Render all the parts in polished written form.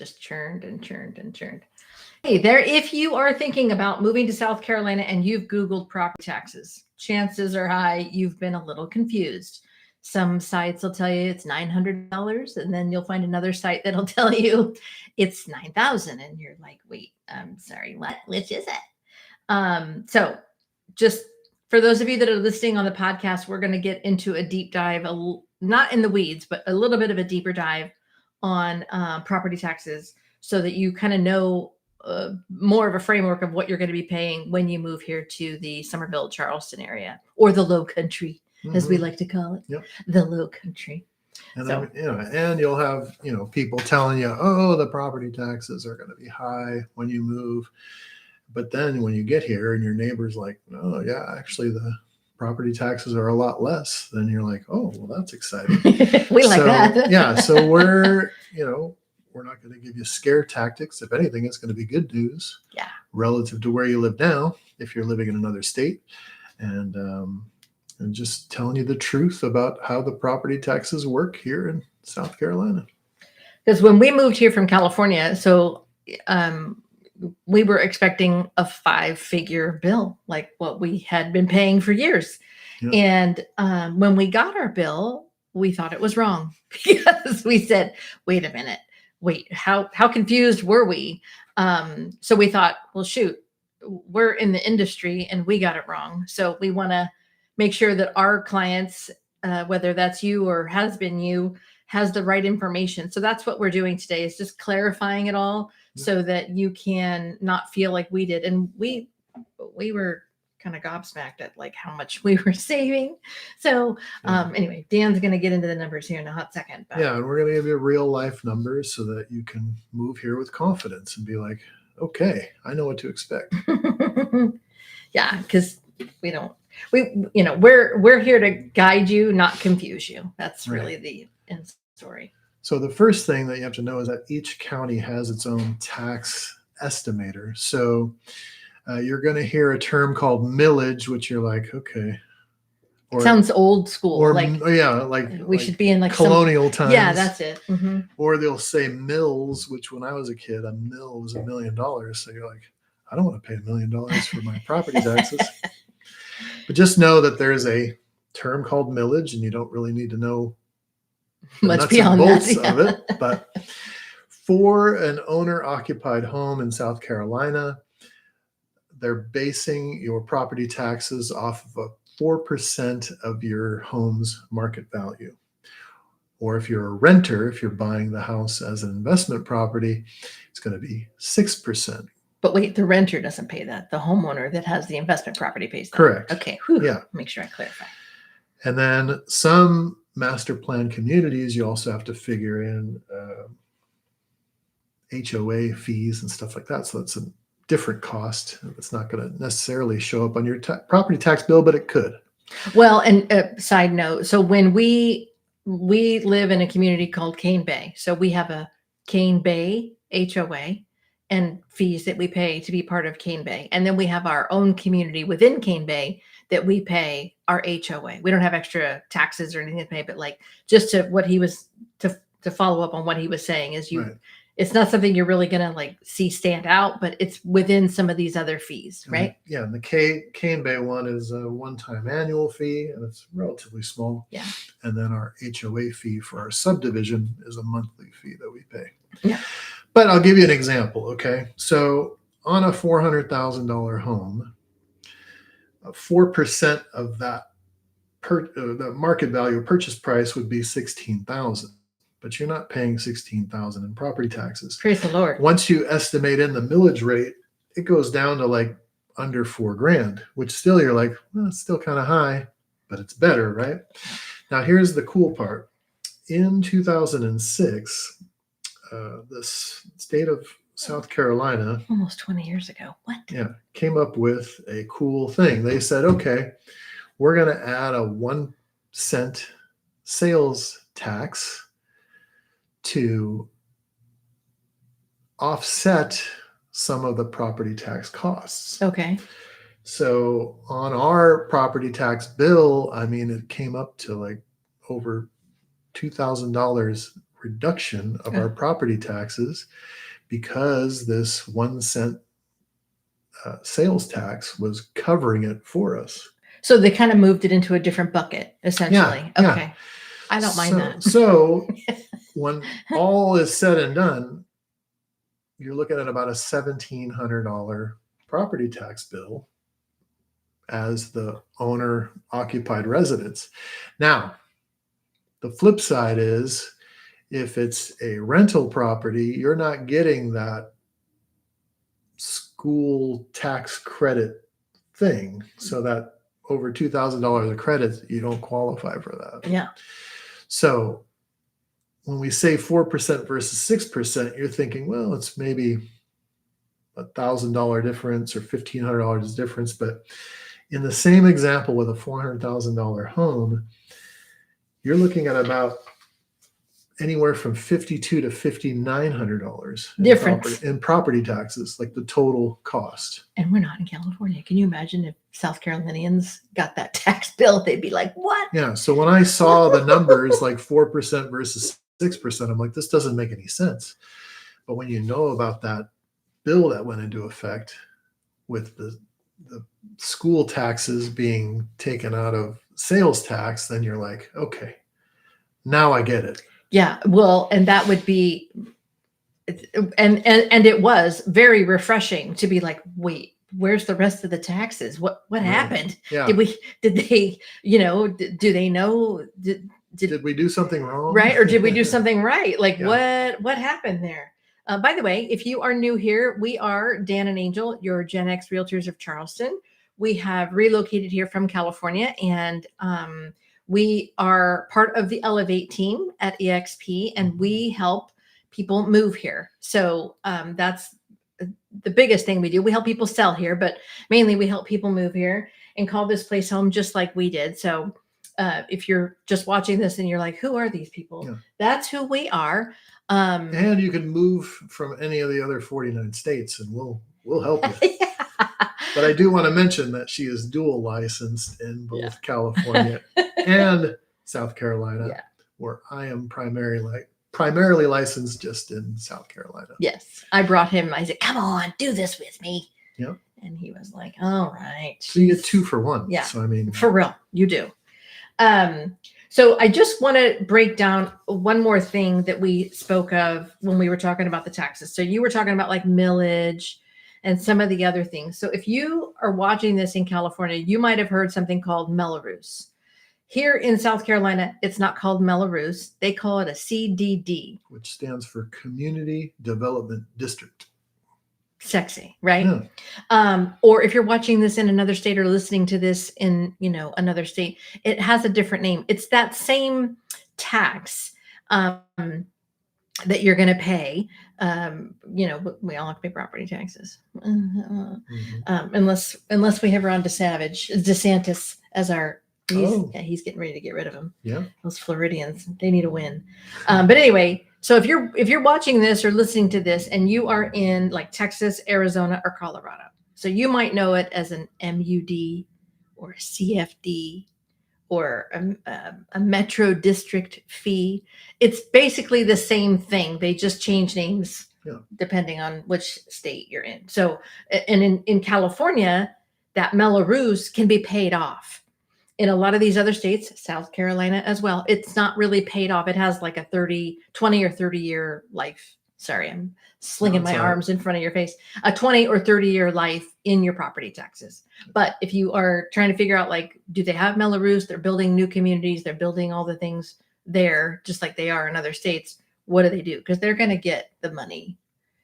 just churned and churned and churned. Hey there, if you are thinking about moving to South Carolina and you've Googled property taxes, chances are high you've been a little confused. Some sites will tell you it's $900, and then you'll find another site that'll tell you it's 9,000, and you're like, wait, I'm sorry, what? Which is it? So just for those of you that are listening on the podcast, we're going to get into a deep dive, not in the weeds, but a little bit of a deeper dive on property taxes so that you kind of know more of a framework of what you're going to be paying when you move here to the Summerville, Charleston area, or the Low Country, as we like to call it. Yep. The Low Country. And so, and you'll have, people telling you, oh, the property taxes are going to be high when you move. But then when you get here and your neighbor's like, oh, yeah, actually the property taxes are a lot less, then you're like, oh, well, that's exciting. We like that. Yeah. So we're not going to give you scare tactics. If anything, it's going to be good news. Yeah. Relative to where you live now, if you're living in another state, and just telling you the truth about how the property taxes work here in South Carolina. Because when we moved here from California, so we were expecting a 5-figure bill, like what we had been paying for years. Yeah. And when we got our bill, we thought it was wrong because we said, wait a minute, how confused were we? So we thought, well, shoot, we're in the industry and we got it wrong. So we want to make sure that our clients, whether that's you or has been you, has the right information. So that's what we're doing today, is just clarifying it all so that you can not feel like we did. And we were kind of gobsmacked at like how much we were saving. So anyway, Dan's going to get into the numbers here in a hot second. But. Yeah, and we're going to give you real life numbers so that you can move here with confidence and be like, okay, I know what to expect. Yeah, because we're here to guide you, not confuse you. That's really the end story. So the first thing that you have to know is that each county has its own tax estimator. So you're going to hear a term called millage, which you're like, okay. Or, sounds old school. Or like we should be in like colonial times. Yeah, that's it. Mm-hmm. Or they'll say mills, which when I was a kid, a mill was $1 million. So you're like, I don't want to pay $1 million for my property taxes. But just know that there's a term called millage, and you don't really need to know much beyond that of it. But for an owner-occupied home in South Carolina, they're basing your property taxes off of a 4% of your home's market value. Or if you're a renter, if you're buying the house as an investment property, it's going to be 6%. But wait, the renter doesn't pay that. The homeowner that has the investment property pays that. Correct. Okay. Yeah. Make sure I clarify. And then some master plan communities, you also have to figure in HOA fees and stuff like that. So that's a different cost. It's not going to necessarily show up on your property tax bill, but it could. Well, and side note, so when we live in a community called Cane Bay, so we have a Cane Bay HOA and fees that we pay to be part of Cane Bay. And then we have our own community within Cane Bay that we pay our HOA. We don't have extra taxes or anything to pay, but like just to what he was to follow up on what he was saying is it's not something you're really going to like see stand out, but it's within some of these other fees, right? Yeah. And the Cane Bay one is a one-time annual fee, and it's relatively small. Yeah. And then our HOA fee for our subdivision is a monthly fee that we pay. Yeah. But I'll give you an example. Okay. So on a $400,000 home, 4% of that the market value purchase price would be $16,000. But you're not paying $16,000 in property taxes. Praise the Lord. Once you estimate in the millage rate, it goes down to like under $4,000, which still you're like, well, it's still kind of high, but it's better, right? Now, here's the cool part. In 2006, the state of South Carolina, almost 20 years ago. What? Yeah, came up with a cool thing. They said, okay, we're going to add a 1 cent sales tax to offset some of the property tax costs. Okay. So on our property tax bill, I mean, it came up to like over $2,000 reduction of our property taxes because this 1 cent sales tax was covering it for us. So they kind of moved it into a different bucket, essentially. Yeah, okay. I don't mind that. So when all is said and done, you're looking at about a $1,700 property tax bill as the owner occupied residence. Now, the flip side is if it's a rental property, you're not getting that school tax credit thing. So that over $2,000 of credit, you don't qualify for that. Yeah. So when we say 4% versus 6%, you're thinking, well, it's maybe $1,000 difference or $1,500 difference. But in the same example with a $400,000 home, you're looking at about anywhere from $5,200 to $5,900 difference in property taxes, like the total cost. And we're not in California. Can you imagine if South Carolinians got that tax bill? They'd be like, what? Yeah. So when I saw the numbers like 4% versus 6%, I'm like, this doesn't make any sense. But when you know about that bill that went into effect with the school taxes being taken out of sales tax, then you're like, okay, now I get it. Yeah, well, and that would be, and it was very refreshing to be like, wait, where's the rest of the taxes? What happened? Yeah. Did they, do they know? Did we do something wrong? Right. Or did we do something right? Like Yeah. what happened there? By the way, if you are new here, we are Dan and Angel, your Gen X Realtors of Charleston. We have relocated here from California, and we are part of the Elevate team at EXP, and we help people move here. So that's the biggest thing we do. We help people sell here, but mainly we help people move here and call this place home, just like we did. So if you're just watching this and you're like, who are these people? Yeah. That's who we are. And you can move from any of the other 49 states, and we'll help you. Yeah. But I do want to mention that she is dual licensed in both California and South Carolina, where I am primarily licensed just in South Carolina. Yes. I brought him. I said, come on, do this with me. Yeah. And he was like, all right. So you get 2 for 1. Yeah. So I mean, for real, you do. So I just want to break down one more thing that we spoke of when we were talking about the taxes. So you were talking about like millage and some of the other things. So if you are watching this in California, you might have heard something called Mello. Here in South Carolina, it's not called Mello. They call it a CDD, which stands for Community Development District. Sexy, right? Yeah. Or if you're watching this in another state or listening to this in, another state, it has a different name. It's that same tax that you're going to pay. We all have to pay property taxes, unless we have Ron DeSantis as our. He's getting ready to get rid of them. Yeah, those Floridians, they need a win. But anyway. So if you're watching this or listening to this and you are in like Texas, Arizona, or Colorado, so you might know it as an MUD or a CFD or a Metro District fee. It's basically the same thing. They just change names depending on which state you're in. So, and in California, that Mello can be paid off. In a lot of these other states, South Carolina as well, it's not really paid off. It has like a 20 or 30 year life. Sorry, I'm slinging my arms in front of your face. A 20 or 30 year life in your property taxes. But if you are trying to figure out, like, do they have Mello? They're building new communities. They're building all the things there, just like they are in other states. What do? Because they're going to get the money.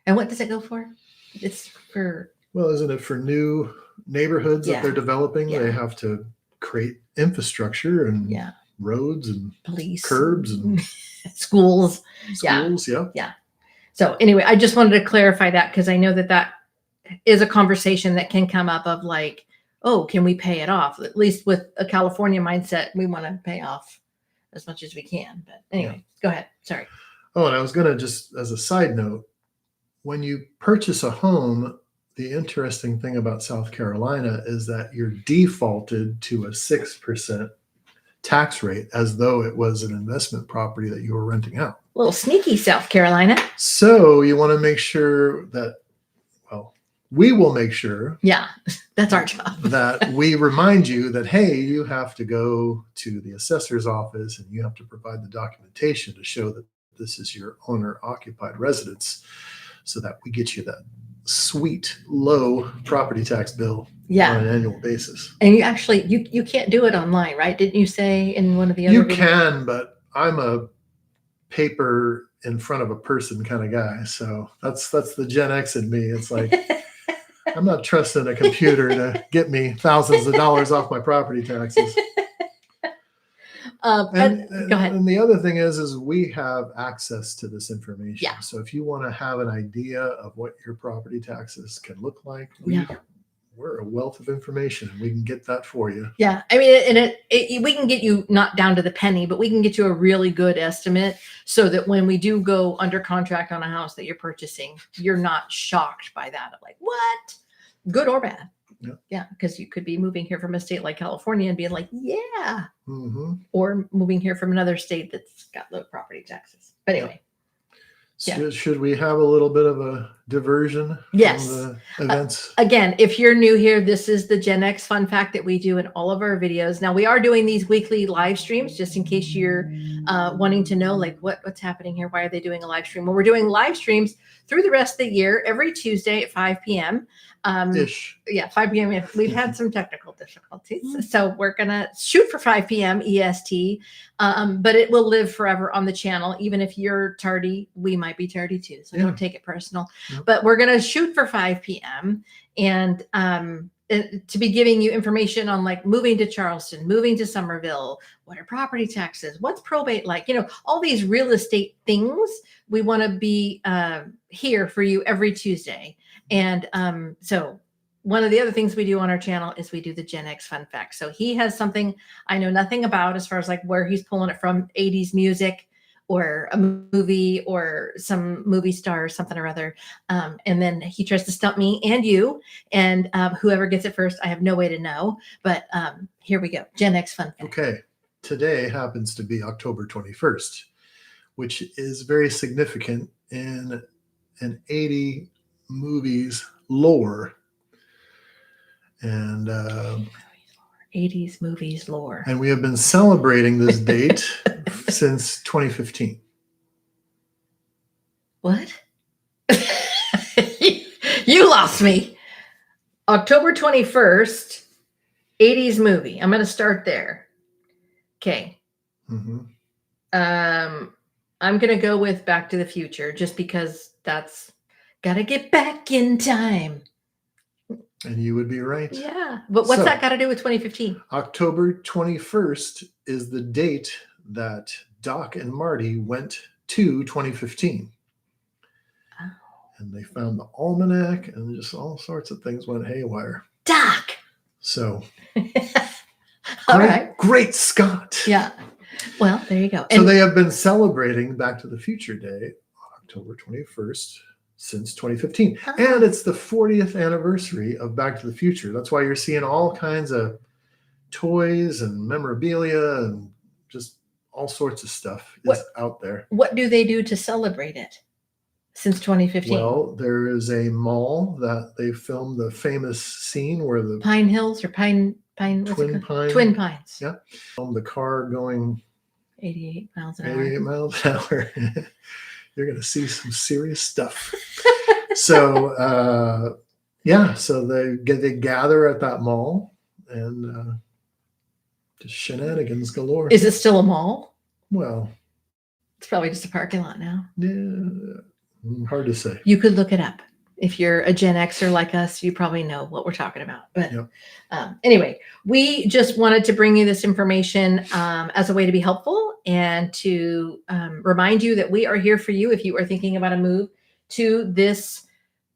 And what does it go for? It's for... Well, isn't it for new neighborhoods that they're developing? They have to create infrastructure and roads and police, curbs and schools. Yeah. So anyway, I just wanted to clarify that because I know that is a conversation that can come up of like, oh, can we pay it off? At least with a California mindset, we want to pay off as much as we can. But anyway, go ahead. Sorry. Oh, and I was going to just, as a side note, when you purchase a home, the interesting thing about South Carolina is that you're defaulted to a 6% tax rate as though it was an investment property that you were renting out. Little sneaky South Carolina. So you want to make sure that, well, we will make sure. Yeah, that's our job. That we remind you that, hey, you have to go to the assessor's office and you have to provide the documentation to show that this is your owner occupied residence, so that we get you that sweet low property tax bill on an annual basis. And you actually, you can't do it online, right? Didn't you say in one of the other You videos? can, but I'm a paper in front of a person kind of guy. So that's the Gen X in me. It's like, I'm not trusting a computer to get me thousands of dollars off my property taxes. Go ahead. And the other thing is we have access to this information. Yeah. So if you want to have an idea of what your property taxes can look like, we're a wealth of information and we can get that for you. Yeah. I mean, and we can get you not down to the penny, but we can get you a really good estimate so that when we do go under contract on a house that you're purchasing, you're not shocked by that. Like, what? Good or bad. Yeah. Because you could be moving here from a state like California and being like, yeah. Mm-hmm. Or moving here from another state that's got low property taxes. But anyway. So should we have a little bit of a diversion from the events? Again, if you're new here, this is the Gen X fun fact that we do in all of our videos. Now, we are doing these weekly live streams just in case you're wanting to know, like, what's happening here? Why are they doing a live stream? Well, we're doing live streams through the rest of the year, every Tuesday at 5 p.m. Ish. Yeah, 5 p.m. We've had some technical difficulties. So we're going to shoot for 5 p.m. EST, but it will live forever on the channel. Even if you're tardy, we might be tardy too. So don't take it personal. But we're going to shoot for 5 p.m. and to be giving you information on like moving to Charleston, moving to Summerville, what are property taxes, what's probate like, all these real estate things. We want to be here for you every Tuesday. And so one of the other things we do on our channel is we do the Gen X fun fact. So he has something I know nothing about as far as like where he's pulling it from, 80s music or a movie or some movie star or something or other. And then he tries to stump me and you, and whoever gets it first, I have no way to know. But here we go. Gen X fun fact. Okay. Today happens to be October 21st, which is very significant in an 80 movies lore. And 80s movies lore. And we have been celebrating this date since 2015. What? You lost me. October 21st, 80s movie. I'm going to start there. Okay. Mm-hmm. I'm going to go with Back to the Future just because that's got to get back in time. And you would be right. Yeah. But what's that got to do with 2015? October 21st is the date that Doc and Marty went to 2015. Oh. And they found the almanac and just all sorts of things went haywire. Doc. So, all right. Great Scott. Yeah. Well, there you go. So they have been celebrating Back to the Future Day, October 21st, since 2015. Oh. And it's the 40th anniversary of Back to the Future. That's why you're seeing all kinds of toys and memorabilia and just all sorts of stuff is out there. What do they do to celebrate it since 2015? Well, there is a mall that they filmed the famous scene where the Pine Hills or Twin Pines. Yeah. The car going 88 miles an hour. 88 miles an hour. You're going to see some serious stuff. So, so they gather at that mall and just shenanigans galore. Is it still a mall? Well, it's probably just a parking lot now. Yeah, hard to say. You could look it up. If you're a Gen Xer like us, you probably know what we're talking about. But anyway, we just wanted to bring you this information as a way to be helpful and to remind you that we are here for you if you are thinking about a move to this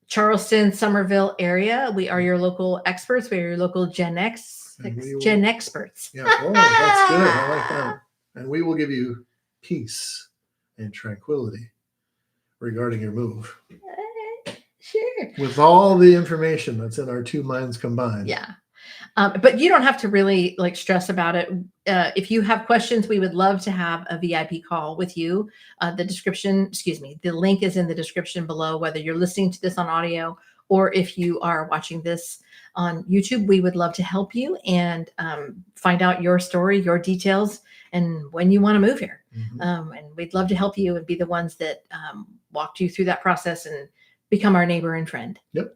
Charleston, Summerville area. We are your local experts. We are your local Gen X, Gen experts. Yeah, oh, that's good. I like that. And we will give you peace and tranquility regarding your move. Sure. With all the information that's in our two minds combined. Yeah. But you don't have to really like stress about it. If you have questions, we would love to have a VIP call with you. The link is in the description below, whether you're listening to this on audio or if you are watching this on YouTube. We would love to help you and find out your story, your details, and when you want to move here. And we'd love to help you and be the ones that walked you through that process and become our neighbor and friend. Yep.